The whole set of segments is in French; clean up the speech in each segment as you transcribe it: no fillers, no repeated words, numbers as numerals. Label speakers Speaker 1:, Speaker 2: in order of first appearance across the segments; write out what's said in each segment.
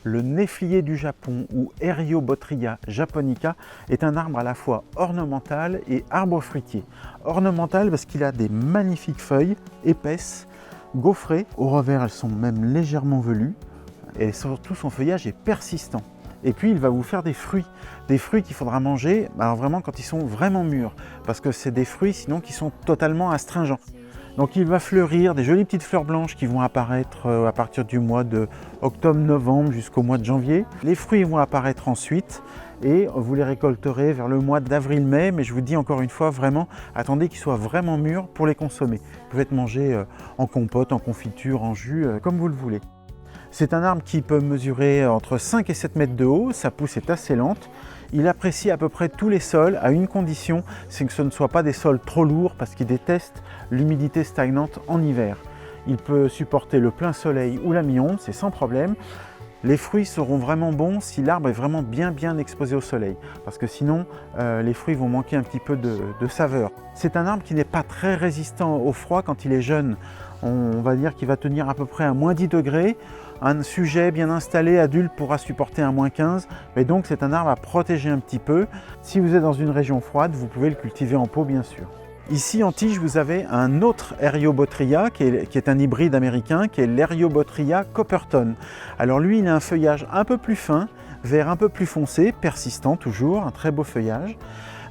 Speaker 1: Le néflier du Japon, ou Eriobotria japonica, est un arbre à la fois ornemental et arbre fruitier. Ornemental parce qu'il a des magnifiques feuilles épaisses, gaufrées. Au revers, elles sont même légèrement velues. Et surtout, son feuillage est persistant. Et puis, il va vous faire des fruits qu'il faudra manger alors vraiment quand ils sont vraiment mûrs, parce que c'est des fruits sinon qui sont totalement astringents. Donc il va fleurir, des jolies petites fleurs blanches qui vont apparaître à partir du mois de octobre-novembre jusqu'au mois de janvier. Les fruits vont apparaître ensuite et vous les récolterez vers le mois d'avril-mai, mais je vous dis encore une fois, vraiment, attendez qu'ils soient vraiment mûrs pour les consommer. Vous pouvez être mangé en compote, en confiture, en jus, comme vous le voulez. C'est un arbre qui peut mesurer entre 5 et 7 mètres de haut, sa pousse est assez lente. Il apprécie à peu près tous les sols à une condition, c'est que ce ne soit pas des sols trop lourds parce qu'il déteste l'humidité stagnante en hiver. Il peut supporter le plein soleil ou la mi-ombre, c'est sans problème. Les fruits seront vraiment bons si l'arbre est vraiment bien exposé au soleil, parce que sinon les fruits vont manquer un petit peu de saveur. C'est un arbre qui n'est pas très résistant au froid quand il est jeune. On va dire qu'il va tenir à peu près à moins 10 degrés. Un sujet bien installé, adulte, pourra supporter un moins 15, mais donc c'est un arbre à protéger un petit peu. Si vous êtes dans une région froide, vous pouvez le cultiver en pot bien sûr. Ici en tige, vous avez un autre Eriobotria qui est un hybride américain, qui est l'Eriobotria Copperton. Alors lui, il a un feuillage un peu plus fin, vert un peu plus foncé, persistant toujours, un très beau feuillage.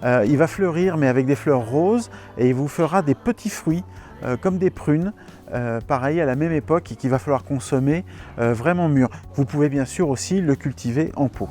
Speaker 1: Il va fleurir mais avec des fleurs roses et il vous fera des petits fruits comme des prunes, pareil à la même époque et qu'il va falloir consommer vraiment mûr. Vous pouvez bien sûr aussi le cultiver en pot.